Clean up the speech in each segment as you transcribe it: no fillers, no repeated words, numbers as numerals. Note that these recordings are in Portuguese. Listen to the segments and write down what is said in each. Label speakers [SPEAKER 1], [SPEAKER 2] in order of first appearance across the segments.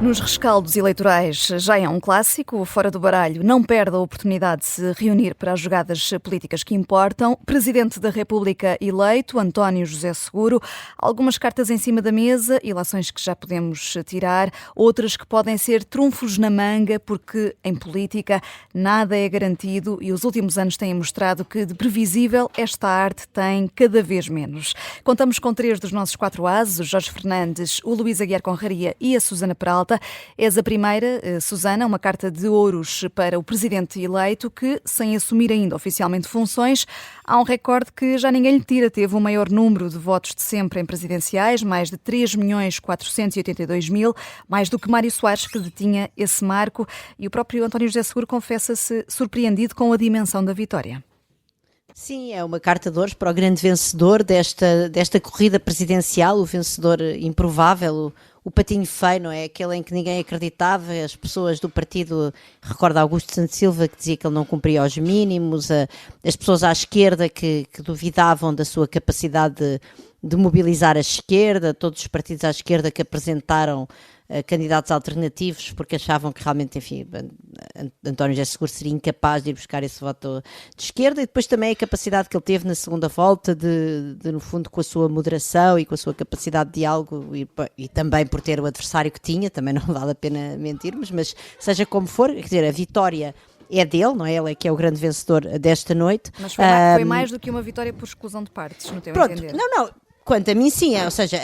[SPEAKER 1] Nos rescaldos eleitorais já é um clássico, o Fora do Baralho não perde a oportunidade de se reunir para as jogadas políticas que importam. Presidente da República eleito, António José Seguro, algumas cartas em cima da mesa, ilações que já podemos tirar, outras que podem ser trunfos na manga, porque em política nada é garantido e os últimos anos têm mostrado que de previsível esta arte tem cada vez menos. Contamos com 3 dos nossos 4 ases, o Jorge Fernandes, o Luís Aguiar Conraria e a Susana Peralta. És a primeira, Susana, uma carta de ouros para o presidente eleito que, sem assumir ainda oficialmente funções, há um recorde que já ninguém lhe tira. Teve o maior número de votos de sempre em presidenciais, mais de 3.482.000, mais do que Mário Soares, que detinha esse marco. E o próprio António José Seguro confessa-se surpreendido com a dimensão da vitória.
[SPEAKER 2] Sim, é uma carta de ouros para o grande vencedor desta corrida presidencial, o vencedor improvável, o patinho feio, não é? Aquele em que ninguém acreditava, as pessoas do partido, recorda Augusto Santos Silva, que dizia que ele não cumpria os mínimos, as pessoas à esquerda que duvidavam da sua capacidade de mobilizar a esquerda, todos os partidos à esquerda que apresentaram candidatos alternativos porque achavam que realmente, enfim, António José Seguro seria incapaz de ir buscar esse voto de esquerda, e depois também a capacidade que ele teve na segunda volta de no fundo, com a sua moderação e com a sua capacidade de diálogo e também por ter o adversário que tinha, também não vale a pena mentirmos, mas seja como for, quer dizer, a vitória é dele, não é? Ele é que é o grande vencedor desta noite.
[SPEAKER 1] Mas foi mais do que uma vitória por exclusão de partes, no teu entender.
[SPEAKER 2] Não. Quanto a mim, sim, ou seja,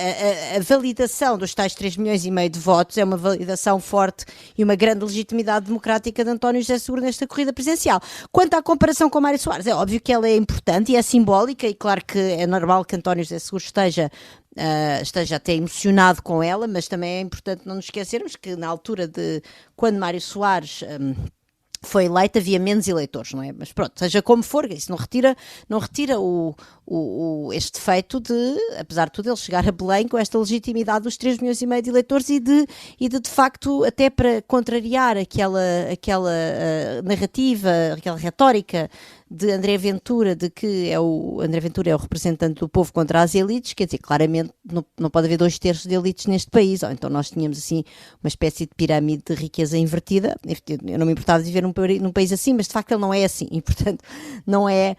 [SPEAKER 2] a validação dos tais 3,5 milhões de votos é uma validação forte e uma grande legitimidade democrática de António José Seguro nesta corrida presidencial. Quanto à comparação com Mário Soares, é óbvio que ela é importante e é simbólica, e claro que é normal que António José Seguro esteja até emocionado com ela, mas também é importante não nos esquecermos que na altura de quando Mário Soares foi eleito, havia menos eleitores, não é? Mas pronto, seja como for, isso não retira este feito de, apesar de tudo, ele chegar a Belém com esta legitimidade dos 3,5 milhões de eleitores e de facto, até para contrariar aquela narrativa, aquela retórica de André Ventura, de que André Ventura é o representante do povo contra as elites, quer dizer, claramente não pode haver 2/3 de elites neste país, ou então nós tínhamos assim uma espécie de pirâmide de riqueza invertida. Eu não me importava de viver num país assim, mas de facto ele não é assim, e portanto não é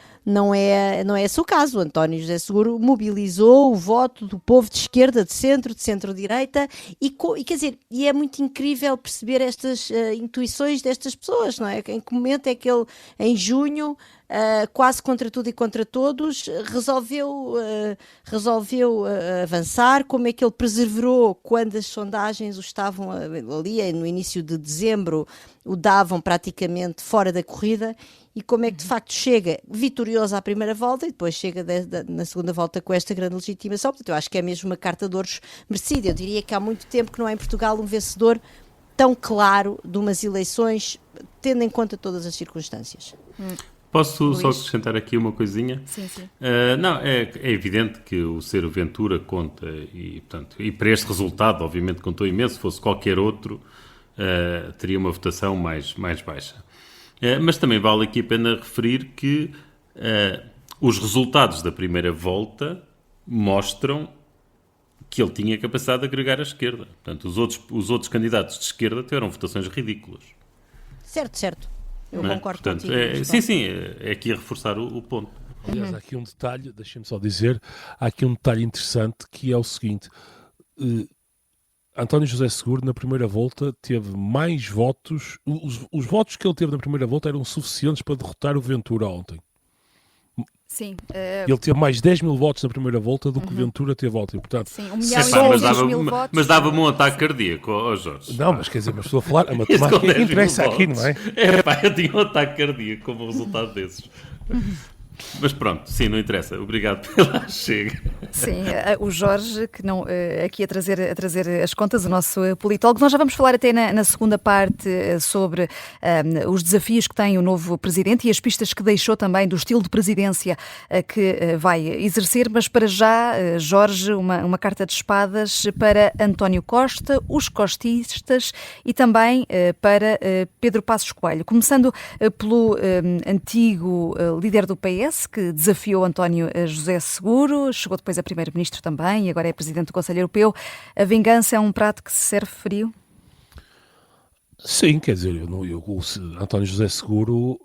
[SPEAKER 2] esse o caso. O António José Seguro mobilizou o voto do povo de esquerda, de centro-direita, e quer dizer, e é muito incrível perceber estas intuições destas pessoas, não é? Em que momento é que ele, em junho, quase contra tudo e contra todos, resolveu avançar, como é que ele perseverou quando as sondagens o estavam ali no início de dezembro, o davam praticamente fora da corrida, e como é que de facto chega vitorioso à primeira volta e depois chega na segunda volta com esta grande legitimação. Portanto, eu acho que é mesmo uma carta de ouros merecida. Eu diria que há muito tempo que não há em Portugal um vencedor tão claro de umas eleições, tendo em conta todas as circunstâncias.
[SPEAKER 3] Posso
[SPEAKER 1] Luís,
[SPEAKER 3] só acrescentar aqui uma coisinha?
[SPEAKER 1] Sim.
[SPEAKER 3] É evidente que o ser o Ventura conta e para este resultado, obviamente, contou imenso. Se fosse qualquer outro, teria uma votação mais baixa. Mas também vale aqui a pena referir que os resultados da primeira volta mostram que ele tinha capacidade de agregar a esquerda. Portanto, os outros candidatos de esquerda tiveram votações ridículas.
[SPEAKER 2] Certo. Eu concordo contigo.
[SPEAKER 3] Sim, é aqui a reforçar o ponto.
[SPEAKER 4] Aliás, há aqui um detalhe, deixem-me só dizer, há aqui um detalhe interessante que é o seguinte: António José Seguro na primeira volta teve mais votos, os votos que ele teve na primeira volta eram suficientes para derrotar o Ventura ontem.
[SPEAKER 1] Sim.
[SPEAKER 4] Ele teve mais 10 mil votos na primeira volta do que o Ventura teve ontem. Portanto,
[SPEAKER 1] sim, 1.200.000 votos.
[SPEAKER 3] Mas dava-me um ataque cardíaco, Jorge.
[SPEAKER 4] Não, mas quer dizer, mas estou a falar, a matemática interessa aqui, não é?
[SPEAKER 3] Eu tinha um ataque cardíaco como resultado desses. Mas pronto, sim, não interessa. Obrigado pela chega.
[SPEAKER 1] Sim, o Jorge, que não, aqui a trazer as contas, o nosso politólogo. Nós já vamos falar até na segunda parte sobre os desafios que tem o novo presidente e as pistas que deixou também do estilo de presidência que vai exercer. Mas para já, Jorge, uma carta de espadas para António Costa, os costistas e também para Pedro Passos Coelho. Começando pelo antigo líder do PS, que desafiou António José Seguro, chegou depois a primeiro-ministro também e agora é presidente do Conselho Europeu. A vingança é um prato que se serve frio?
[SPEAKER 4] Sim, quer dizer, o António José Seguro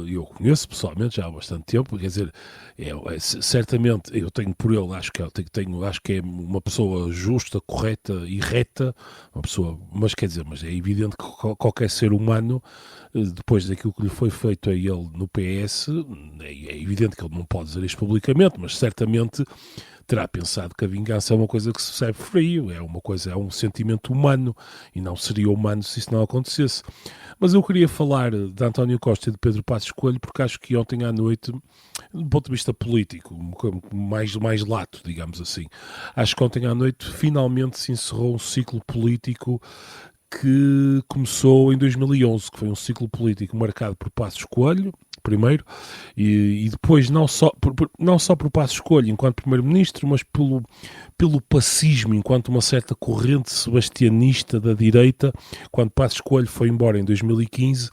[SPEAKER 4] eu conheço pessoalmente já há bastante tempo, quer dizer, certamente eu tenho por ele, acho que é uma pessoa justa, correta e reta, uma pessoa, mas quer dizer, mas é evidente que qualquer ser humano, depois daquilo que lhe foi feito a ele no PS, é evidente que ele não pode dizer isto publicamente, mas certamente terá pensado que a vingança é uma coisa que se serve frio, é um sentimento humano, e não seria humano se isso não acontecesse. Mas eu queria falar de António Costa e de Pedro Passos Coelho, porque acho que ontem à noite, do ponto de vista político, mais lato, digamos assim, acho que ontem à noite finalmente se encerrou um ciclo político que começou em 2011, que foi um ciclo político marcado por Passos Coelho, primeiro, e depois não só por Passos Coelho enquanto primeiro-ministro, mas pelo pacismo, enquanto uma certa corrente sebastianista da direita. Quando Passos Coelho foi embora em 2015,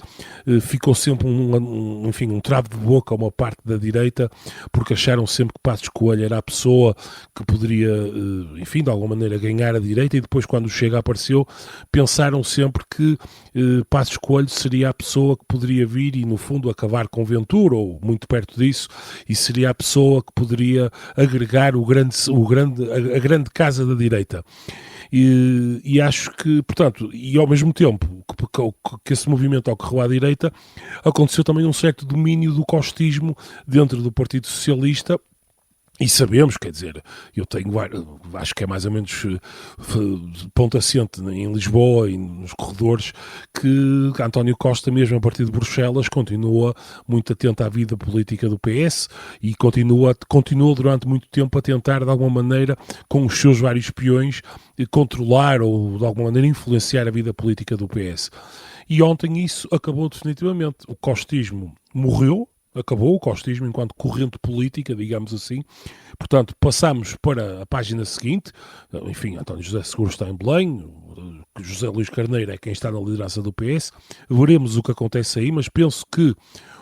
[SPEAKER 4] ficou sempre um travo de boca a uma parte da direita, porque acharam sempre que Passos Coelho era a pessoa que poderia, enfim, de alguma maneira ganhar a direita, e depois, quando o Chega apareceu, pensaram sempre que Passos Coelho seria a pessoa que poderia vir e, no fundo, acabar com Ventura, ou muito perto disso, e seria a pessoa que poderia agregar a grande casa da direita. E acho que, portanto, e ao mesmo tempo que esse movimento ocorreu à direita, aconteceu também um certo domínio do costismo dentro do Partido Socialista. E sabemos, quer dizer, acho que é mais ou menos ponto assente em Lisboa e nos corredores, que António Costa, mesmo a partir de Bruxelas, continua muito atento à vida política do PS e continuou durante muito tempo a tentar, de alguma maneira, com os seus vários peões, controlar ou, de alguma maneira, influenciar a vida política do PS. E ontem isso acabou definitivamente. O costismo morreu. Acabou o costismo enquanto corrente política, digamos assim. Portanto, passamos para a página seguinte. Enfim, António José Seguro está em Belém, José Luís Carneiro é quem está na liderança do PS. Veremos o que acontece aí, mas penso que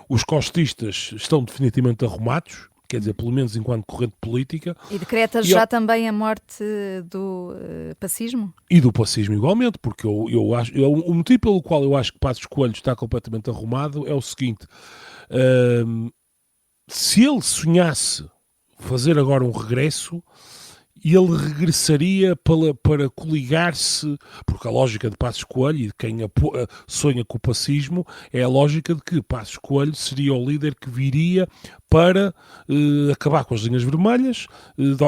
[SPEAKER 4] os costistas estão definitivamente arrumados, quer dizer, pelo menos enquanto corrente política.
[SPEAKER 1] E decretas já também a morte do pacismo?
[SPEAKER 4] E do pacismo igualmente, porque eu acho, o motivo pelo qual eu acho que Passos Coelho está completamente arrumado é o seguinte: se ele sonhasse fazer agora um regresso, ele regressaria para coligar-se, porque a lógica de Passos Coelho e de quem sonha com o pacismo é a lógica de que Passos Coelho seria o líder que viria para acabar com as linhas vermelhas,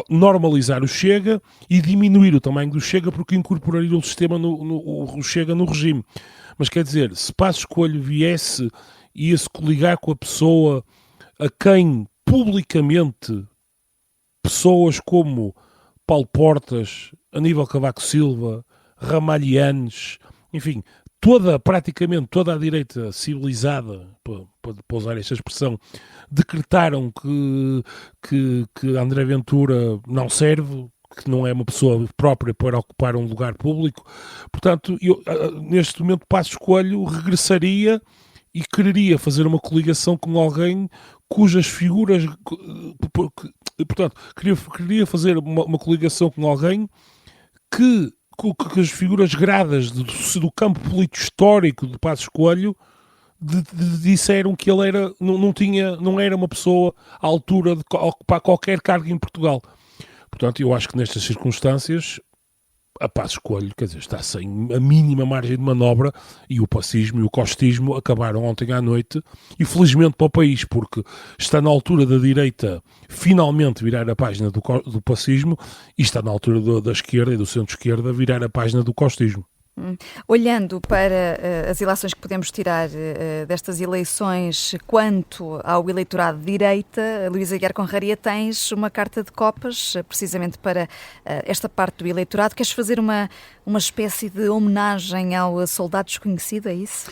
[SPEAKER 4] normalizar o Chega e diminuir o tamanho do Chega, porque incorporaria o sistema o Chega no regime. Mas quer dizer, se Passos Coelho viesse e ia-se coligar com a pessoa a quem publicamente pessoas como Paulo Portas, Aníbal Cavaco Silva, Ramalhianes, enfim, praticamente toda a direita civilizada, para usar esta expressão, decretaram que André Ventura não serve, que não é uma pessoa própria para ocupar um lugar público. Portanto, neste momento Passos Coelho regressaria e quereria fazer uma coligação com alguém cujas figuras... Portanto, queria fazer uma coligação com alguém que as figuras gradas do campo político histórico de Passos Coelho disseram que ele não era uma pessoa à altura de ocupar qualquer cargo em Portugal. Portanto, eu acho que nestas circunstâncias a Passos Coelho, quer dizer, está sem a mínima margem de manobra, e o pacismo e o costismo acabaram ontem à noite, e felizmente para o país, porque está na altura da direita finalmente virar a página do pacismo, e está na altura da esquerda e do centro-esquerda virar a página do costismo.
[SPEAKER 1] Olhando para as ilações que podemos tirar destas eleições quanto ao eleitorado de direita, Luísa Aguiar Conraria, tens uma carta de copas precisamente para esta parte do eleitorado. Queres fazer uma espécie de homenagem ao soldado desconhecido, é isso?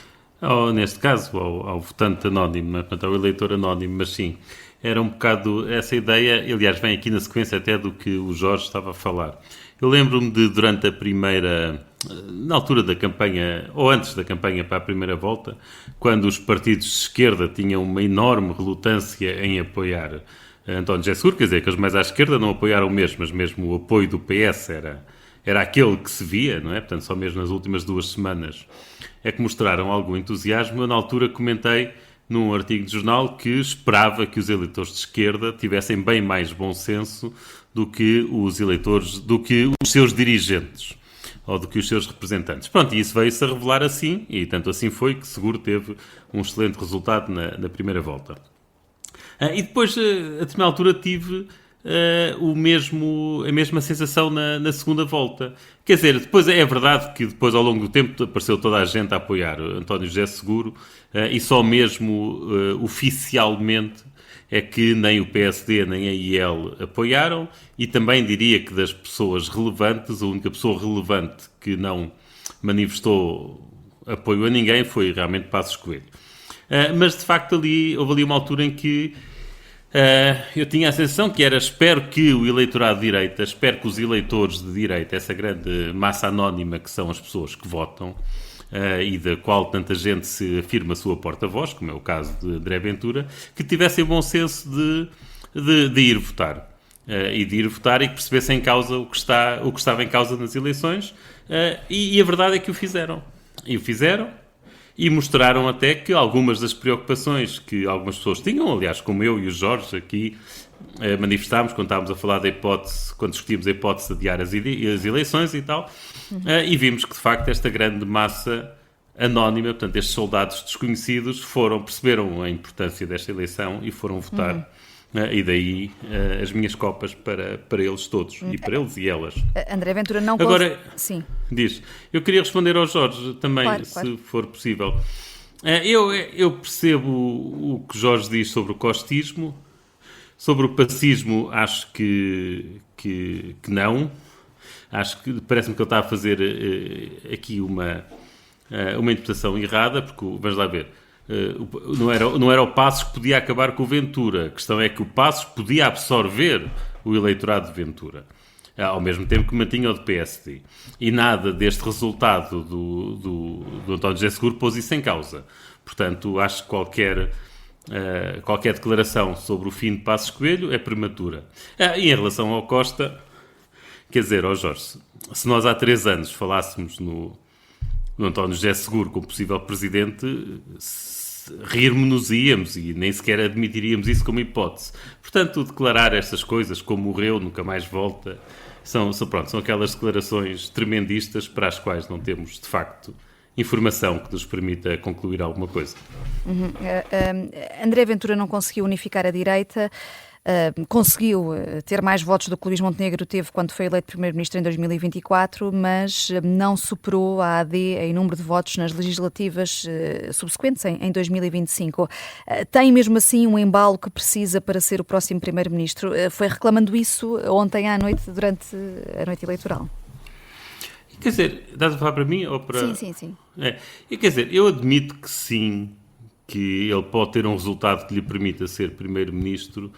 [SPEAKER 3] Neste caso, ao votante anónimo, portanto, ao eleitor anónimo, mas sim, era um bocado essa ideia, aliás, vem aqui na sequência até do que o Jorge estava a falar. Eu lembro-me de, durante a primeira, na altura da campanha, ou antes da campanha para a primeira volta, quando os partidos de esquerda tinham uma enorme relutância em apoiar António José Seguro, quer dizer, que os mais à esquerda não apoiaram mesmo, mas mesmo o apoio do PS era aquele que se via, não é? Portanto, só mesmo nas últimas 2 semanas é que mostraram algum entusiasmo. Eu, na altura, comentei num artigo de jornal que esperava que os eleitores de esquerda tivessem bem mais bom senso do que os eleitores, do que os seus dirigentes ou do que os seus representantes. Pronto, e isso veio-se a revelar assim, e tanto assim foi que seguro teve um excelente resultado na primeira volta. E depois, a determinada altura, tive a mesma sensação na segunda volta. Quer dizer, depois é verdade que depois, ao longo do tempo, apareceu toda a gente a apoiar António José Seguro, e só mesmo oficialmente é que nem o PSD nem a IEL apoiaram, e também diria que das pessoas relevantes, a única pessoa relevante que não manifestou apoio a ninguém foi realmente Passos Coelho. Mas, de facto, houve ali uma altura em que eu tinha a sensação que era, espero que o eleitorado de direita, espero que os eleitores de direita, essa grande massa anónima que são as pessoas que votam, e da qual tanta gente se afirma a sua porta-voz, como é o caso de André Ventura, que tivessem bom senso de ir votar. E de ir votar e que percebessem em causa o que estava em causa nas eleições, e a verdade é que o fizeram. E o fizeram, e mostraram até que algumas das preocupações que algumas pessoas tinham, aliás, como eu e o Jorge aqui manifestámos quando estávamos a falar da hipótese, quando discutimos a hipótese de adiar as eleições e tal, e vimos que, de facto, esta grande massa anónima, portanto, estes soldados desconhecidos, perceberam a importância desta eleição e foram votar. E daí as minhas copas para eles todos, e para eles e elas.
[SPEAKER 1] André Ventura não...
[SPEAKER 3] Agora,
[SPEAKER 1] sim.
[SPEAKER 3] Diz, eu queria responder ao Jorge também, se for possível. Eu percebo o que Jorge diz sobre o costismo. Sobre o pacismo, acho que não. Acho que parece-me que ele está a fazer aqui uma interpretação errada, porque, vamos lá ver, não era o Passos que podia acabar com o Ventura. A questão é que o Passos podia absorver o eleitorado de Ventura, ao mesmo tempo que mantinha o de PSD. E nada deste resultado do António José Seguro pôs isso em causa. Portanto, acho que qualquer declaração sobre o fim de Passos Coelho é prematura. E em relação ao Costa, quer dizer, Jorge, se nós há 3 anos falássemos no António José Seguro como possível presidente, rir-nos-íamos e nem sequer admitiríamos isso como hipótese. Portanto, declarar estas coisas como morreu, nunca mais volta, são aquelas declarações tremendistas para as quais não temos, de facto, informação que nos permita concluir alguma coisa.
[SPEAKER 1] André Ventura não conseguiu unificar a direita, conseguiu ter mais votos do que Luís Montenegro teve quando foi eleito primeiro-ministro em 2024, mas não superou a AD em número de votos nas legislativas subsequentes em 2025. Tem mesmo assim um embalo que precisa para ser o próximo primeiro-ministro. Foi reclamando isso ontem à noite, durante a noite eleitoral.
[SPEAKER 3] Quer dizer, estás a falar para mim ou para...
[SPEAKER 1] Sim.
[SPEAKER 3] Quer dizer, eu admito que sim, que ele pode ter um resultado que lhe permita ser primeiro-ministro.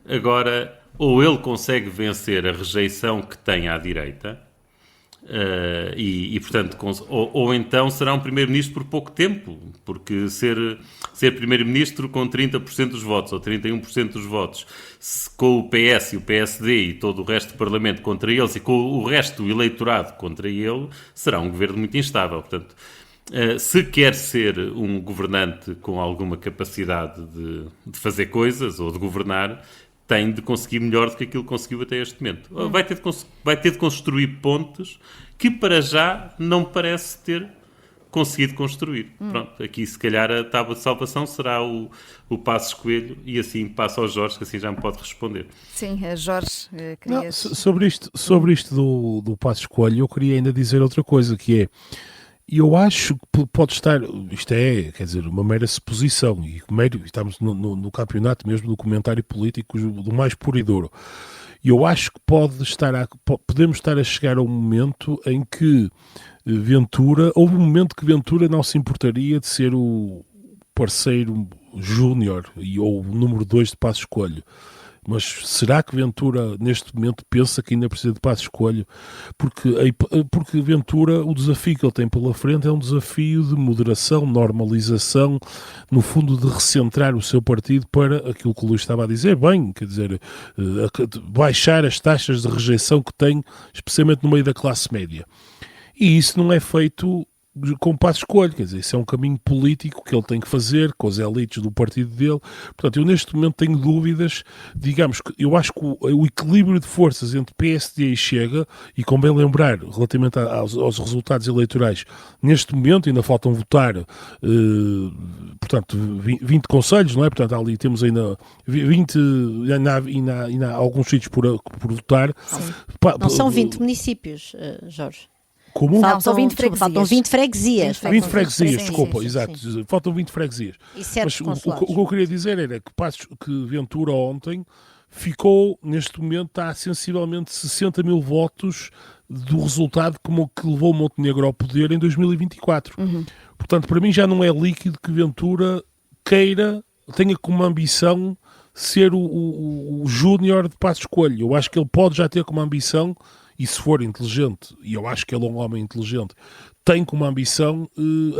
[SPEAKER 3] Agora, ou ele consegue vencer a rejeição que tem à direita, portanto, ou então será um primeiro-ministro por pouco tempo, porque ser primeiro-ministro com 30% dos votos ou 31% dos votos, com o PS e o PSD e todo o resto do Parlamento contra eles e com o resto do eleitorado contra ele, será um governo muito instável. Portanto, se quer ser um governante com alguma capacidade de fazer coisas ou de governar, tem de conseguir melhor do que aquilo que conseguiu até este momento. Vai ter de construir pontes que para já não parece ter conseguido construir. Pronto, aqui se calhar a tábua de salvação será o Passos Coelho, e assim passo ao Jorge, que assim já me pode responder.
[SPEAKER 1] Sim, Jorge, querias...
[SPEAKER 4] Sobre isto do Passos Coelho, eu queria ainda dizer outra coisa, que é, eu acho que pode estar, isto é, quer dizer, uma mera suposição, e estamos no campeonato mesmo do comentário político do mais puro e duro. Eu acho que podemos estar a chegar a um momento em que houve um momento que Ventura não se importaria de ser o parceiro júnior ou o número 2 de Passos Coelho. Mas será que Ventura, neste momento, pensa que ainda precisa de Passos Coelho? Porque Ventura, o desafio que ele tem pela frente é um desafio de moderação, normalização, no fundo de recentrar o seu partido para aquilo que o Luís estava a dizer, bem, quer dizer, baixar as taxas de rejeição que tem, especialmente no meio da classe média. E isso não é feito com Passos Coelho, quer dizer, isso é um caminho político que ele tem que fazer com as elites do partido dele. Portanto, eu neste momento tenho dúvidas, digamos que eu acho que o equilíbrio de forças entre PSD e Chega, e convém lembrar, relativamente aos resultados eleitorais, neste momento ainda faltam votar, portanto, 20 conselhos, não é? Portanto, ali temos ainda 20, ainda há alguns sítios por votar.
[SPEAKER 2] Não são 20 municípios, Jorge.
[SPEAKER 1] Como? Não, são 20 freguesias.
[SPEAKER 2] Faltam 20 freguesias.
[SPEAKER 4] 20 freguesias, desculpa, exato. Sim. Faltam 20 freguesias.
[SPEAKER 2] Mas
[SPEAKER 4] o que eu queria dizer era que Ventura ontem ficou, neste momento, está a sensivelmente 60 mil votos do resultado que levou Montenegro ao poder em 2024. Portanto, para mim já não é líquido que Ventura tenha como ambição ser o júnior de Passos Coelho. Eu acho que ele pode já ter como ambição, e se for inteligente, e eu acho que ele é um homem inteligente, tem como ambição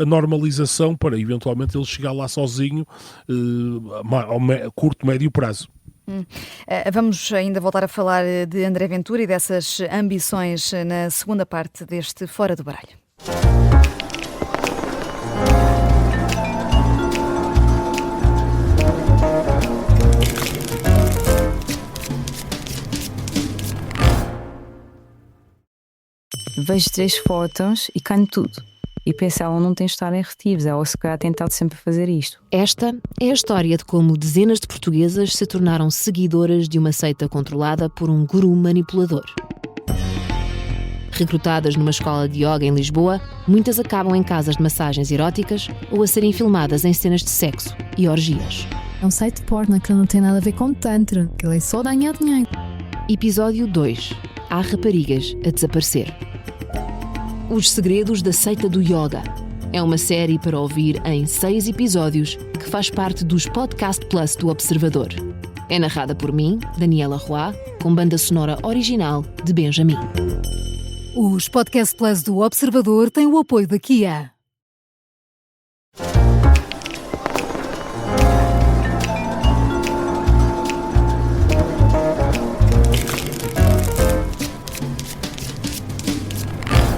[SPEAKER 4] a normalização para eventualmente ele chegar lá sozinho a curto, médio prazo.
[SPEAKER 1] Vamos ainda voltar a falar de André Ventura e dessas ambições na segunda parte deste Fora do Baralho.
[SPEAKER 5] Vejo 3 fotos e canho tudo. E penso, ela não tem estado em retivos, ela se calhar tem tentado sempre fazer isto.
[SPEAKER 6] Esta é a história de como dezenas de portuguesas se tornaram seguidoras de uma seita controlada por um guru manipulador. Recrutadas numa escola de yoga em Lisboa, muitas acabam em casas de massagens eróticas ou a serem filmadas em cenas de sexo e orgias.
[SPEAKER 7] É um site de porno que não tem nada a ver com tantra, que ele é só ganhar dinheiro.
[SPEAKER 6] Episódio 2. Há raparigas a desaparecer. Os segredos da seita do yoga. É uma série para ouvir em 6 episódios que faz parte dos Podcast Plus do Observador. É narrada por mim, Daniela Roy, com banda sonora original de Benjamin.
[SPEAKER 7] Os Podcast Plus do Observador têm o apoio da Kia.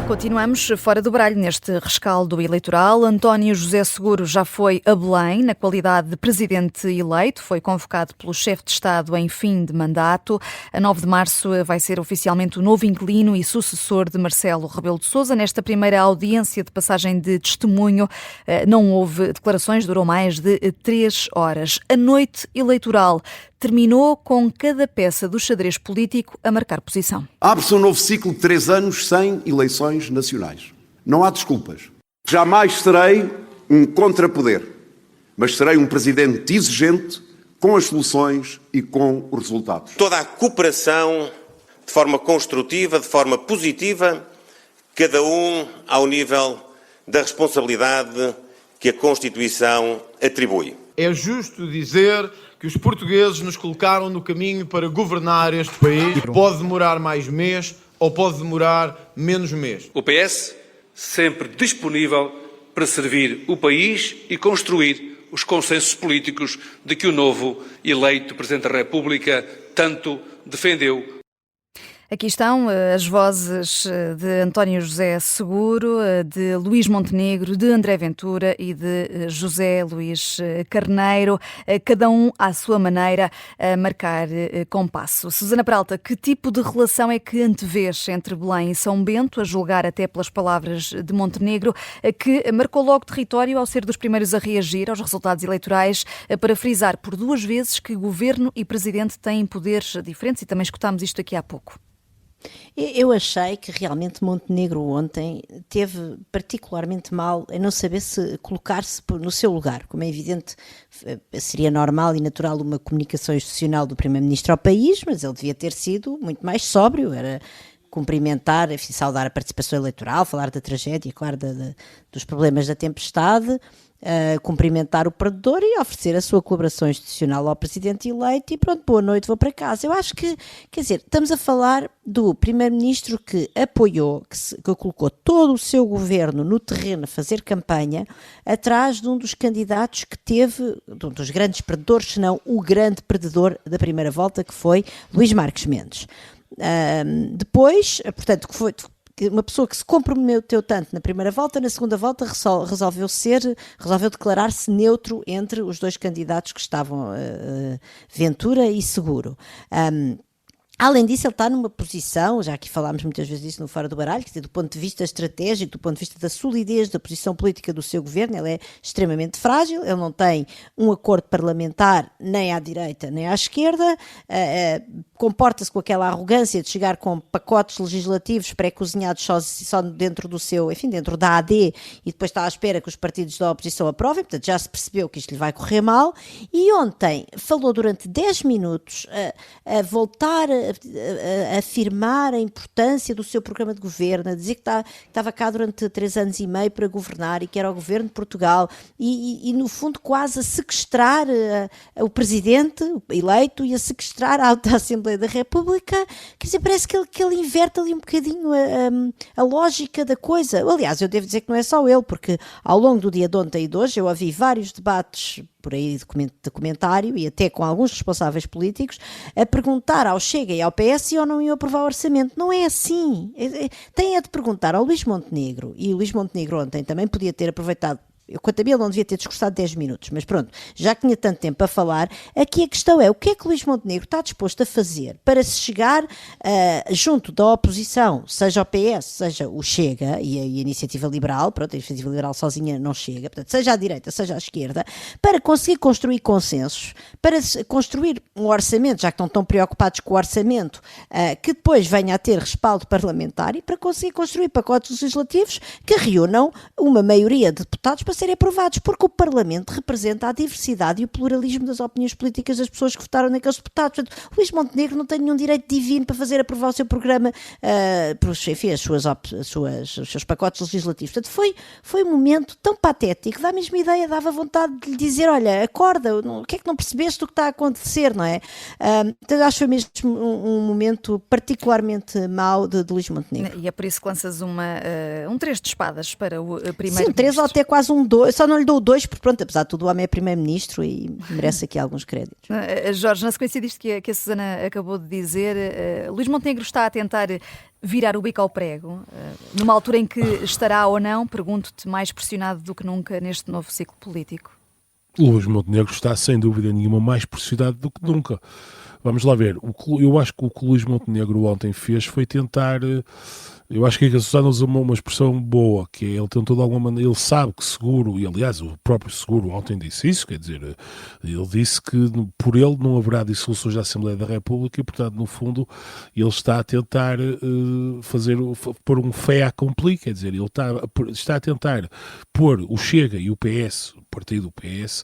[SPEAKER 1] Continuamos fora do baralho neste rescaldo eleitoral. António José Seguro já foi a Belém na qualidade de presidente eleito. Foi convocado pelo chefe de Estado em fim de mandato. A 9 de março vai ser oficialmente o novo inquilino e sucessor de Marcelo Rebelo de Sousa. Nesta primeira audiência de passagem de testemunho não houve declarações, durou mais de 3 horas. A noite eleitoral terminou com cada peça do xadrez político a marcar posição.
[SPEAKER 8] Abre-se um novo ciclo de 3 anos sem eleições nacionais. Não há desculpas. Jamais serei um contrapoder, mas serei um presidente exigente com as soluções e com os resultados.
[SPEAKER 9] Toda a cooperação de forma construtiva, de forma positiva, cada um ao nível da responsabilidade que a Constituição atribui.
[SPEAKER 10] É justo dizer que os portugueses nos colocaram no caminho para governar este país. Pode demorar mais mês ou pode demorar menos mês.
[SPEAKER 11] O PS sempre disponível para servir o país e construir os consensos políticos de que o novo eleito Presidente da República tanto defendeu.
[SPEAKER 1] Aqui estão as vozes de António José Seguro, de Luís Montenegro, de André Ventura e de José Luís Carneiro, cada um à sua maneira a marcar compasso. Susana Peralta, que tipo de relação é que antevês entre Belém e São Bento, a julgar até pelas palavras de Montenegro, que marcou logo território ao ser dos primeiros a reagir aos resultados eleitorais, para frisar por 2 vezes que governo e presidente têm poderes diferentes, e também escutámos isto aqui há pouco.
[SPEAKER 2] Eu achei que realmente Montenegro ontem teve particularmente mal em não saber se colocar-se no seu lugar. Como é evidente, seria normal e natural uma comunicação institucional do Primeiro-Ministro ao país, mas ele devia ter sido muito mais sóbrio. cumprimentar, enfim, saudar a participação eleitoral, falar da tragédia, claro, dos problemas da tempestade, cumprimentar o perdedor e oferecer a sua colaboração institucional ao presidente eleito e pronto, boa noite, vou para casa. Eu acho que, quer dizer, estamos a falar do primeiro-ministro que apoiou, que colocou todo o seu governo no terreno a fazer campanha atrás de um dos candidatos que teve, um dos grandes perdedores, se não o grande perdedor da primeira volta, que foi Luís Marques Mendes. Depois, portanto, que foi uma pessoa que se comprometeu tanto na primeira volta, na segunda volta resolveu declarar-se neutro entre os dois candidatos que estavam, Ventura e Seguro. Além disso, ele está numa posição, já aqui falámos muitas vezes disso no Fora do Baralho, que do ponto de vista estratégico, do ponto de vista da solidez da posição política do seu governo, ele é extremamente frágil, ele não tem um acordo parlamentar nem à direita nem à esquerda, comporta-se com aquela arrogância de chegar com pacotes legislativos pré-cozinhados só dentro do seu, enfim, dentro da AD, e depois está à espera que os partidos da oposição aprovem, portanto já se percebeu que isto lhe vai correr mal, e ontem falou durante 10 minutos a voltar a afirmar a importância do seu programa de governo, a dizer que estava cá durante 3 anos e meio para governar e que era o governo de Portugal e no fundo quase a sequestrar o presidente eleito e a sequestrar a Assembleia da República. Quer dizer, parece que ele inverte ali um bocadinho a lógica da coisa. Aliás, eu devo dizer que não é só ele, porque ao longo do dia de ontem e de hoje eu ouvi vários debates por aí de comentário e até com alguns responsáveis políticos a perguntar ao Chega e ao PS se ou não iam aprovar o orçamento. Não é assim. Tem de perguntar ao Luís Montenegro, e o Luís Montenegro ontem também podia ter aproveitado. Eu, quanto a mim, ele não devia ter discursado 10 minutos, mas pronto, já que tinha tanto tempo a falar, aqui a questão é o que é que Luís Montenegro está disposto a fazer para se chegar junto da oposição, seja o PS, seja o Chega e a Iniciativa Liberal, pronto, a Iniciativa Liberal sozinha não chega, portanto, seja à direita, seja à esquerda, para conseguir construir consensos, para construir um orçamento, já que estão tão preocupados com o orçamento, que depois venha a ter respaldo parlamentar, e para conseguir construir pacotes legislativos que reúnam uma maioria de deputados para serem aprovados, porque o Parlamento representa a diversidade e o pluralismo das opiniões políticas das pessoas que votaram naqueles deputados. Portanto, Luís Montenegro não tem nenhum direito divino para fazer aprovar o seu programa, enfim, os seus pacotes legislativos. Portanto, foi um momento tão patético, dá a mesma ideia, dava vontade de lhe dizer, olha, acorda, o que é que não percebeste do que está a acontecer, não é? Então, acho que foi mesmo um momento particularmente mau de Luís Montenegro.
[SPEAKER 1] E é por isso que lanças um 3 de espadas para o primeiro-ministro.
[SPEAKER 2] Sim, 3 ou até quase um 2, só não lhe dou o 2, porque pronto, apesar de tudo o homem é primeiro-ministro e merece aqui alguns créditos.
[SPEAKER 1] Jorge, na sequência disto que a Susana acabou de dizer, Luís Montenegro está a tentar virar o bico ao prego, numa altura em que estará ou não, pergunto-te, mais pressionado do que nunca neste novo ciclo político?
[SPEAKER 4] Luís Montenegro está sem dúvida nenhuma mais pressionado do que nunca. Vamos lá ver, eu acho que o que o Luís Montenegro ontem fez foi tentar... Eu acho que a Susana usa uma expressão boa, que é, ele tentou de alguma maneira, ele sabe que Seguro, e aliás o próprio Seguro ontem disse isso, quer dizer, ele disse que por ele não haverá dissoluções da Assembleia da República e, portanto, no fundo, ele está a tentar pôr um fait accompli, quer dizer, ele está a tentar pôr o Chega e o PS, o partido do PS,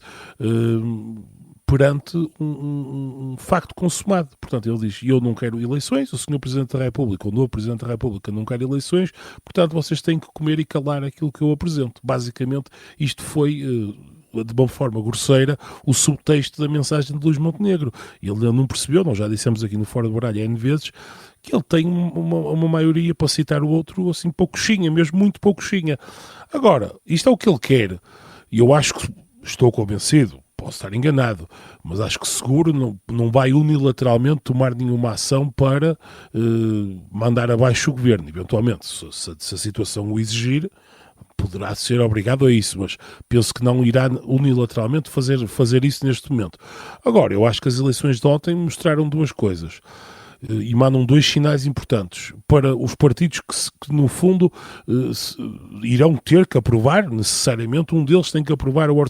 [SPEAKER 4] perante um facto consumado. Portanto, ele diz, eu não quero eleições, o Sr. Presidente da República, o novo Presidente da República não quer eleições, portanto, vocês têm que comer e calar aquilo que eu apresento. Basicamente, isto foi... de uma forma grosseira, o subtexto da mensagem de Luís Montenegro. Ele não percebeu, nós já dissemos aqui no Fora do Baralho N vezes, que ele tem uma maioria, para citar o outro, assim, pouquinha, mesmo muito pouquinha. Agora, isto é o que ele quer, e eu acho que, estou convencido, posso estar enganado, mas acho que Seguro não vai unilateralmente tomar nenhuma ação para mandar abaixo o governo. Eventualmente, se a situação o exigir, poderá ser obrigado a isso, mas penso que não irá unilateralmente fazer isso neste momento. Agora, eu acho que as eleições de ontem mostraram duas coisas. E mandam 2 sinais importantes para os partidos que no fundo irão ter que aprovar, necessariamente, um deles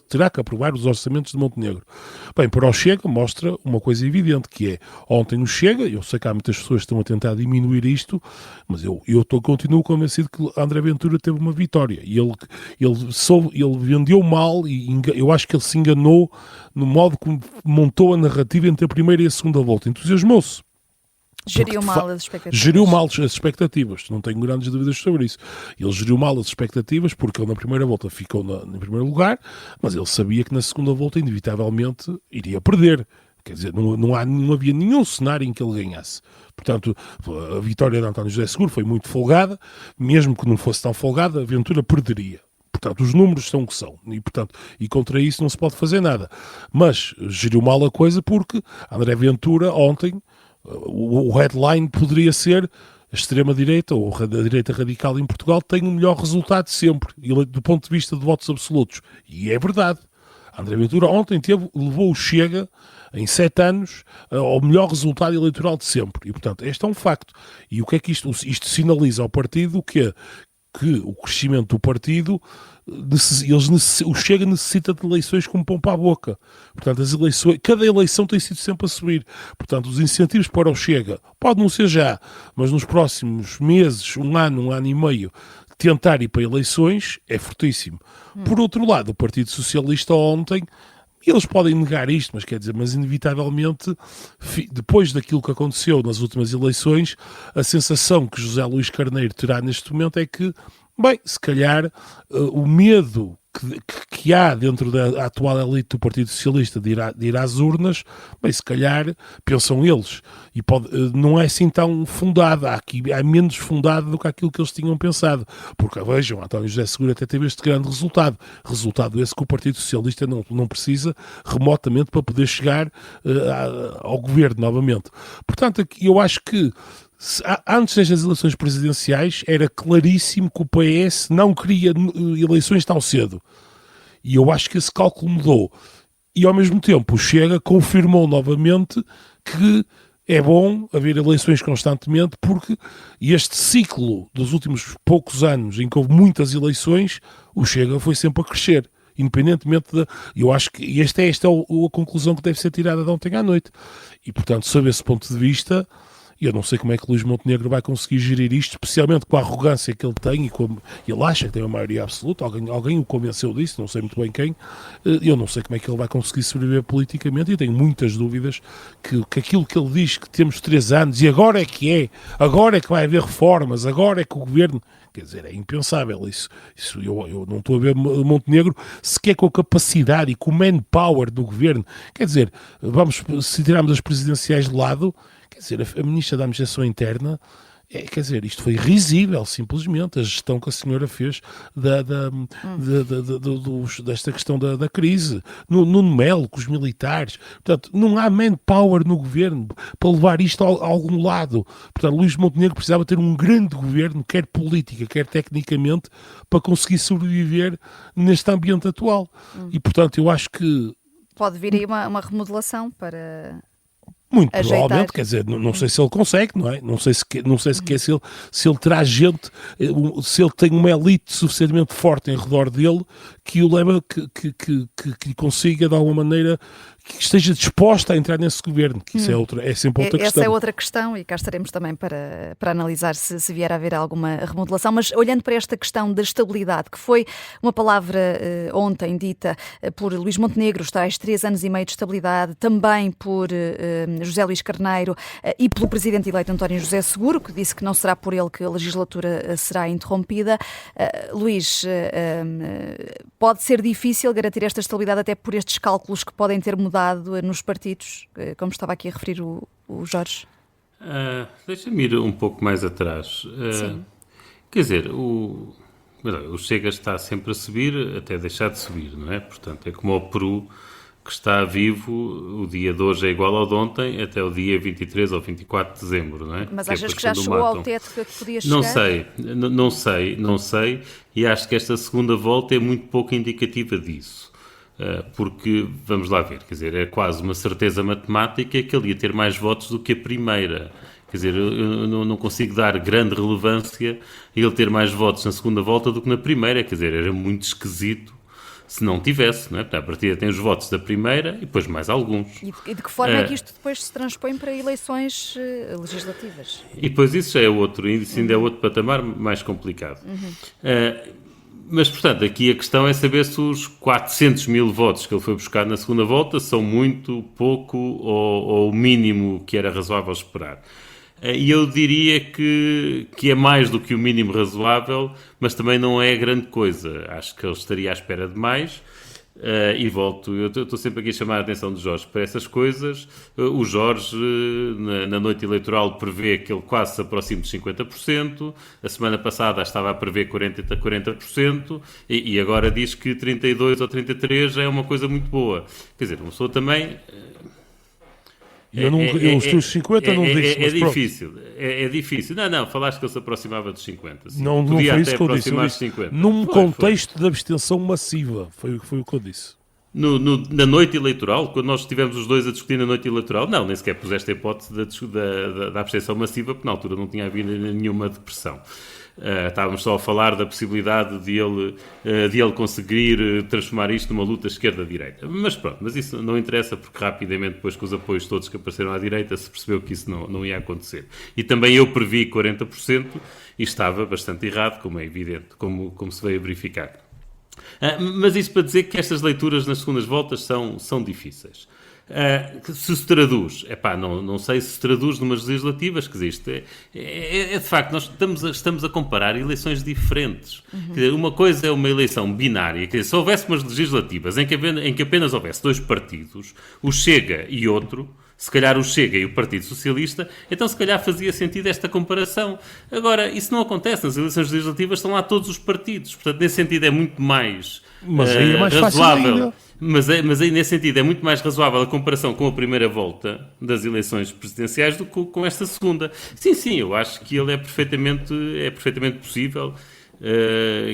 [SPEAKER 4] terá que aprovar os orçamentos de Montenegro. Bem, para o Chega mostra uma coisa evidente, que é, ontem no Chega, eu sei que há muitas pessoas que estão a tentar diminuir isto, mas eu continuo convencido que André Ventura teve uma vitória, e ele vendeu mal, e eu acho que ele se enganou no modo como montou a narrativa entre a primeira e a segunda volta, entusiasmou-se.
[SPEAKER 1] Geriu mal as expectativas.
[SPEAKER 4] Geriu mal as expectativas, não tenho grandes dúvidas sobre isso. Ele geriu mal as expectativas porque ele na primeira volta ficou em primeiro lugar, mas ele sabia que na segunda volta inevitavelmente iria perder. Quer dizer, não havia nenhum cenário em que ele ganhasse. Portanto, a vitória de António José Seguro foi muito folgada, mesmo que não fosse tão folgada, a Ventura perderia. Portanto, os números são o que são. E contra isso não se pode fazer nada. Mas geriu mal a coisa porque André Ventura, ontem, o headline poderia ser a extrema-direita ou a direita radical em Portugal tem o melhor resultado sempre, do ponto de vista de votos absolutos. E é verdade. André Ventura ontem levou o Chega, em 7 anos, ao melhor resultado eleitoral de sempre. E, portanto, este é um facto. E o que é que isto sinaliza ao partido? Que o crescimento do partido, o Chega necessita de eleições como pão para a boca. Portanto, cada eleição tem sido sempre a subir. Portanto, os incentivos para o Chega, pode não ser já, mas nos próximos meses, um ano e meio, tentar ir para eleições é fortíssimo. Por outro lado, o Partido Socialista ontem, eles podem negar isto, mas inevitavelmente, depois daquilo que aconteceu nas últimas eleições, a sensação que José Luís Carneiro terá neste momento é que, se calhar, o medo que há dentro da atual elite do Partido Socialista de ir às urnas, se calhar, pensam eles, e não é assim tão fundada, há menos fundada do que aquilo que eles tinham pensado, porque vejam, António José Seguro até teve este grande resultado esse que o Partido Socialista não precisa remotamente para poder chegar ao governo novamente. Portanto, eu acho que antes destas eleições presidenciais era claríssimo que o PS não queria eleições tão cedo. E eu acho que esse cálculo mudou. E ao mesmo tempo o Chega confirmou novamente que é bom haver eleições constantemente porque este ciclo dos últimos poucos anos em que houve muitas eleições, o Chega foi sempre a crescer. Independentemente eu acho que esta é a conclusão que deve ser tirada de ontem à noite. E portanto, sob esse ponto de vista, eu não sei como é que Luís Montenegro vai conseguir gerir isto, especialmente com a arrogância que ele tem e como ele acha que tem uma maioria absoluta. Alguém o convenceu disso, não sei muito bem quem. Eu não sei como é que ele vai conseguir sobreviver politicamente e tenho muitas dúvidas que aquilo que ele diz que temos 3 anos e agora é que vai haver reformas, agora é que o governo... Quer dizer, é impensável isso eu não estou a ver Montenegro sequer com a capacidade e com o manpower do governo. Quer dizer, se tirarmos as presidenciais de lado... Quer dizer, a Ministra da Administração Interna, isto foi risível, simplesmente, a gestão que a senhora fez desta questão da crise. No Melo, com os militares. Portanto, não há manpower no governo para levar isto a algum lado. Portanto, Luís Montenegro precisava ter um grande governo, quer política, quer tecnicamente, para conseguir sobreviver neste ambiente atual. E, portanto, eu acho que...
[SPEAKER 1] Pode vir aí uma remodelação para...
[SPEAKER 4] Muito provavelmente, quer dizer, não sei se ele consegue, não é? Não sei sequer se ele terá gente, se ele tem uma elite suficientemente forte em redor dele que o leva, que consiga de alguma maneira, que esteja disposta a entrar nesse governo, que isso é sempre outra questão.
[SPEAKER 1] Essa é outra questão e cá estaremos também para analisar se vier a haver alguma remodelação, mas olhando para esta questão da estabilidade, que foi uma palavra ontem dita por Luís Montenegro, os tais 3 anos e meio de estabilidade, também por José Luís Carneiro e pelo presidente eleito António José Seguro, que disse que não será por ele que a legislatura será interrompida. Luís, pode ser difícil garantir esta estabilidade até por estes cálculos que podem ter mudado nos partidos, como estava aqui a referir o Jorge?
[SPEAKER 3] Deixa-me ir um pouco mais atrás. Quer dizer, o Chega está sempre a subir até deixar de subir, não é? Portanto, é como o Peru, que está vivo, o dia de hoje é igual ao de ontem, até o dia 23 ou 24 de dezembro, não é?
[SPEAKER 1] Mas achas que já chegou ao teto que podia chegar?
[SPEAKER 3] Não sei, e acho que esta segunda volta é muito pouco indicativa disso. Porque, vamos lá ver, quer dizer, é quase uma certeza matemática que ele ia ter mais votos do que a primeira. Quer dizer, eu não consigo dar grande relevância a ele ter mais votos na segunda volta do que na primeira. Quer dizer, era muito esquisito se não tivesse, não é? A partida tem os votos da primeira e depois mais alguns.
[SPEAKER 1] E de que forma é que isto depois se transpõe para eleições legislativas?
[SPEAKER 3] E depois isso já é outro índice, ainda é outro patamar mais complicado. Mas, portanto, aqui a questão é saber se os 400 mil votos que ele foi buscar na segunda volta são muito, pouco ou o mínimo que era razoável esperar. E eu diria que é mais do que o mínimo razoável, mas também não é grande coisa. Acho que ele estaria à espera de mais. E volto, eu estou sempre aqui a chamar a atenção do Jorge para essas coisas. O Jorge, na noite eleitoral, prevê que ele quase se aproxime dos 50%. A semana passada estava a prever 40%, e agora diz que 32% ou 33% é uma coisa muito boa. Quer dizer, uma pessoa também...
[SPEAKER 4] os teus 50 não disse,
[SPEAKER 3] é difícil, é difícil. Não, falaste que ele se aproximava dos 50. Sim.
[SPEAKER 4] Não foi isso que eu disse. Num contexto de abstenção massiva, foi o que eu disse.
[SPEAKER 3] Na noite eleitoral, quando nós estivemos os dois a discutir na noite eleitoral, não, nem sequer pus esta hipótese da abstenção massiva, porque na altura não tinha havido nenhuma depressão. Estávamos só a falar da possibilidade de ele conseguir transformar isto numa luta esquerda-direita. Mas pronto, mas isso não interessa, porque rapidamente, depois com os apoios todos que apareceram à direita, se percebeu que isso não ia acontecer. E também eu previ 40% e estava bastante errado, como é evidente, como se veio a verificar. Mas isso para dizer que estas leituras nas segundas voltas são difíceis. Se traduz, não sei se traduz numas legislativas, quer dizer, isto é de facto, nós estamos a comparar eleições diferentes. Quer dizer, uma coisa é uma eleição binária, quer dizer, se houvesse umas legislativas em que apenas houvesse dois partidos, o Chega e outro, se calhar o Chega e o Partido Socialista, então se calhar fazia sentido esta comparação. Agora, isso não acontece, nas eleições legislativas estão lá todos os partidos, portanto, nesse sentido é muito mais,
[SPEAKER 4] aí é mais
[SPEAKER 3] razoável. Mas aí, nesse sentido, é muito mais razoável a comparação com a primeira volta das eleições presidenciais do que com esta segunda. Sim, eu acho que ele é perfeitamente possível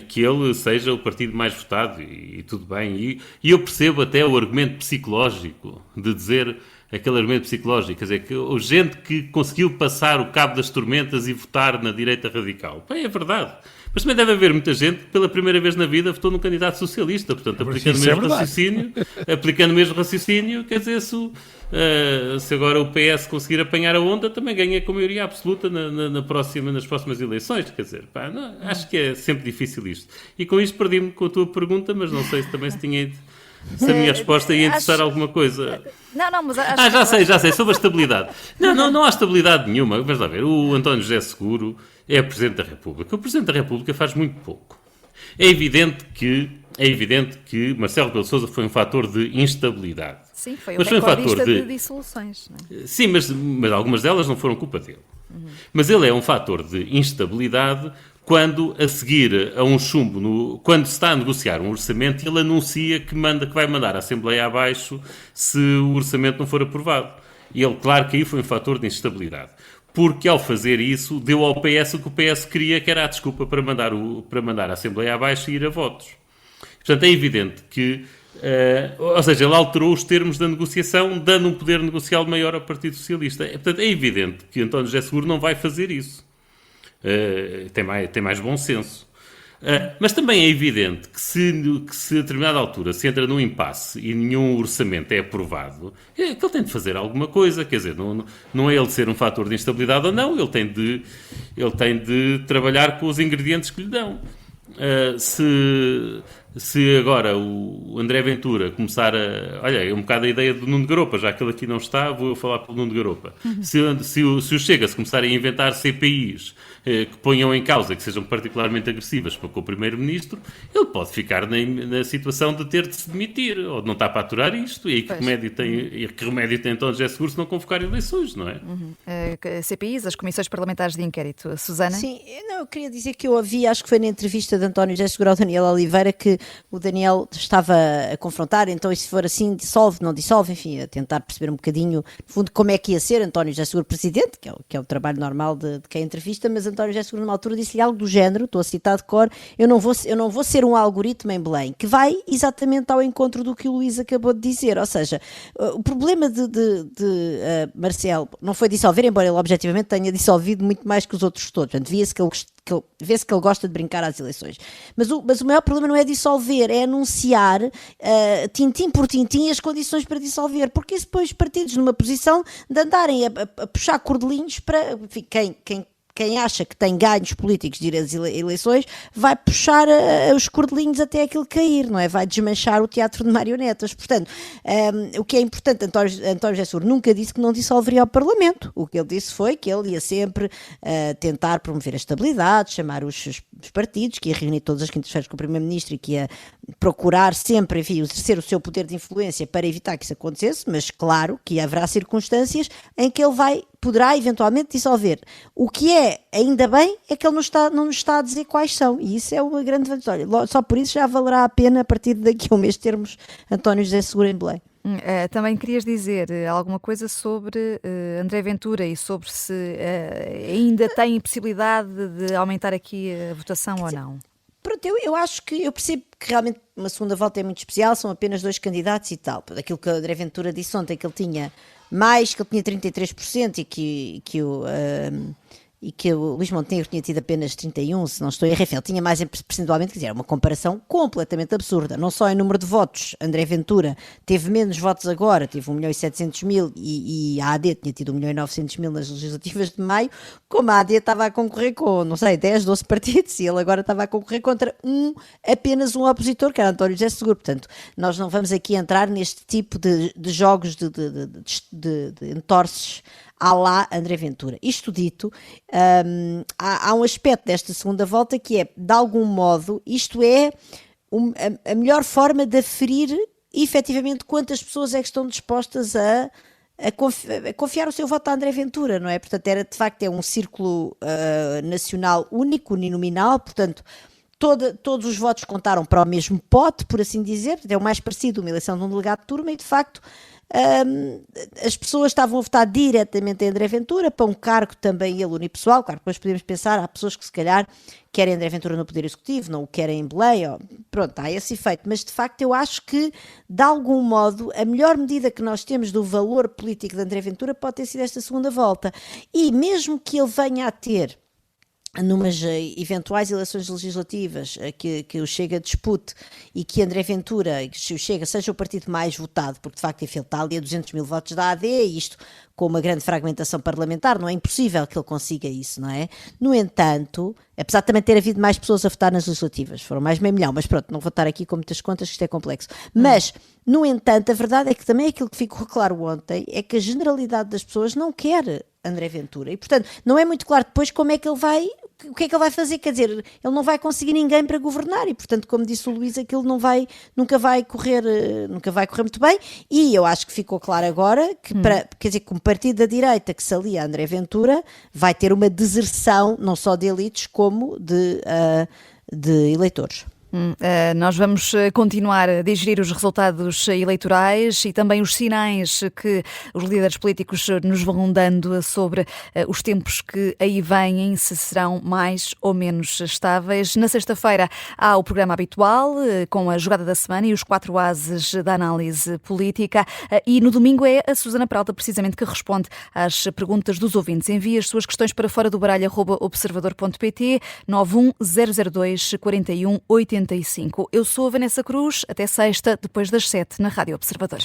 [SPEAKER 3] que ele seja o partido mais votado, e tudo bem. E eu percebo até o argumento psicológico de dizer... Aquele argumento psicológico, quer dizer, que a gente que conseguiu passar o cabo das tormentas e votar na direita radical. Bem, é verdade. Mas também deve haver muita gente que pela primeira vez na vida votou num candidato socialista, portanto, aplicando o mesmo raciocínio, quer dizer, se agora o PS conseguir apanhar a onda, também ganha com maioria absoluta nas próximas eleições, quer dizer, acho que é sempre difícil isto. E com isto perdi-me com a tua pergunta, mas não sei se também se tinha ido... Se a minha resposta ia interessar alguma coisa.
[SPEAKER 1] Não, mas acho
[SPEAKER 3] já sei, sobre a estabilidade. Não há estabilidade nenhuma. Vamos lá ver, o António José Seguro é Presidente da República. O Presidente da República faz muito pouco. É evidente que Marcelo Rebelo de Sousa foi um fator de instabilidade.
[SPEAKER 1] Sim, foi um recordista de dissoluções. Não é?
[SPEAKER 3] Sim, mas algumas delas não foram culpa dele. Mas ele é um fator de instabilidade quando, a seguir a um chumbo, quando se está a negociar um orçamento, ele anuncia que vai mandar a Assembleia abaixo se o orçamento não for aprovado. E ele, claro que aí foi um fator de instabilidade. Porque, ao fazer isso, deu ao PS o que o PS queria, que era a desculpa para mandar a Assembleia abaixo e ir a votos. Portanto, é evidente que... ou seja, ele alterou os termos da negociação, dando um poder negocial maior ao Partido Socialista. Portanto, é evidente que António José Seguro não vai fazer isso. Tem mais bom senso. Mas também é evidente que se a determinada altura se entra num impasse e nenhum orçamento é aprovado, que ele tem de fazer alguma coisa, quer dizer, não é ele ser um fator de instabilidade ou não, ele tem de trabalhar com os ingredientes que lhe dão. Se agora o André Ventura começar a... Olha, é um bocado a ideia do Nuno Garopa, já que ele aqui não está, vou falar pelo Nuno Garopa. Se o Chega se começar a inventar CPIs que ponham em causa, que sejam particularmente agressivas para com o Primeiro-Ministro, ele pode ficar na situação de ter de se demitir, ou de não estar para aturar isto, e aí que remédio tem António José Seguro se não convocar eleições, não é?
[SPEAKER 1] CPIs, as Comissões Parlamentares de Inquérito. Susana?
[SPEAKER 2] Sim, eu queria dizer que eu ouvi, acho que foi na entrevista de António José Seguro ao Daniel Oliveira, que o Daniel estava a confrontar, então, e se for assim, dissolve, não dissolve, enfim, a tentar perceber um bocadinho, no fundo, como é que ia ser António José Seguro presidente, que é o trabalho normal de quem entrevista, mas António José Seguro, numa altura, disse-lhe algo do género, estou a citar de cor, eu não vou ser um algoritmo em Belém, que vai exatamente ao encontro do que o Luís acabou de dizer, ou seja, o problema de Marcelo não foi dissolver, embora ele objetivamente tenha dissolvido muito mais que os outros todos, portanto, vê-se que ele gosta de brincar às eleições. Mas o maior problema não é dissolver, é anunciar tintim por tintim as condições para dissolver, porque isso põe os partidos numa posição de andarem a puxar cordelinhos para, enfim, quem quem acha que tem ganhos políticos de ir às eleições vai puxar os cordelinhos até aquilo cair, não é? Vai desmanchar o teatro de marionetas. Portanto, o que é importante, António José Seguro nunca disse que não dissolveria o Parlamento. O que ele disse foi que ele ia sempre tentar promover a estabilidade, chamar os partidos, que ia reunir todas as quintas-feiras com o Primeiro-Ministro e que ia procurar sempre, enfim, exercer o seu poder de influência para evitar que isso acontecesse, mas claro que haverá circunstâncias em que ele poderá eventualmente dissolver. O que é, ainda bem, é que ele não nos está a dizer quais são, e isso é uma grande vantagem. Só por isso já valerá a pena, a partir daqui a um mês, termos António José Seguro em Belém.
[SPEAKER 1] Também querias dizer alguma coisa sobre André Ventura e sobre se ainda tem possibilidade de aumentar aqui a votação ou não?
[SPEAKER 2] Pronto, eu acho que eu percebo que realmente uma segunda volta é muito especial, são apenas 2 candidatos e tal. Aquilo que o André Ventura disse ontem, que ele tinha mais, que ele tinha 33% e que o Luís Montenegro tinha tido apenas 31%, se não estou a errar, ele tinha mais percentualmente, quer dizer, é uma comparação completamente absurda, não só em número de votos. André Ventura teve menos votos agora, teve 1.700.000 e a AD tinha tido 1.900.000 nas legislativas de maio, como a AD estava a concorrer com, não sei, 10, 12 partidos, e ele agora estava a concorrer contra apenas um opositor, que era António José Seguro. Portanto, nós não vamos aqui entrar neste tipo de jogos de entorces à lá André Ventura. Isto dito, há um aspecto desta segunda volta que é, de algum modo, isto é a melhor forma de aferir efetivamente quantas pessoas é que estão dispostas a confiar o seu voto a André Ventura, não é? Portanto, de facto um círculo nacional único, uninominal, portanto, todos os votos contaram para o mesmo pote, por assim dizer, é o mais parecido uma eleição de um delegado de turma e, de facto, as pessoas estavam a votar diretamente em André Ventura para um cargo também ele unipessoal. Claro, depois podemos pensar, há pessoas que se calhar querem André Ventura no Poder Executivo, não o querem em Belém, pronto, há esse efeito, mas de facto eu acho que de algum modo a melhor medida que nós temos do valor político de André Ventura pode ter sido esta segunda volta, e mesmo que ele venha a ter numas eventuais eleições legislativas que o Chega dispute e que André Ventura, que o Chega seja o partido mais votado, porque de facto ele está ali a 200.000 votos da AD, e isto com uma grande fragmentação parlamentar, não é impossível que ele consiga isso, não é? No entanto, apesar de também ter havido mais pessoas a votar nas legislativas, foram mais de 500 mil, mas pronto, não vou estar aqui com muitas contas, que isto é complexo. Mas, no entanto, a verdade é que também aquilo que ficou claro ontem é que a generalidade das pessoas não quer André Ventura, e portanto não é muito claro depois como é que ele vai, o que é que ele vai fazer, quer dizer, ele não vai conseguir ninguém para governar, e portanto, como disse o Luís, aquilo nunca vai correr muito bem, e eu acho que ficou claro agora que, quer dizer, como partido da direita que se alia a André Ventura, vai ter uma deserção não só de elites como de eleitores.
[SPEAKER 1] Nós vamos continuar a digerir os resultados eleitorais e também os sinais que os líderes políticos nos vão dando sobre os tempos que aí vêm, se serão mais ou menos estáveis. Na sexta-feira há o programa habitual com a jogada da semana e os 4 ases da análise política, e no domingo é a Susana Peralta precisamente que responde às perguntas dos ouvintes. Envie as suas questões para fora do baralho@observador.pt 91002 41 85. Eu sou a Vanessa Cruz, até sexta, depois das 7, na Rádio Observador.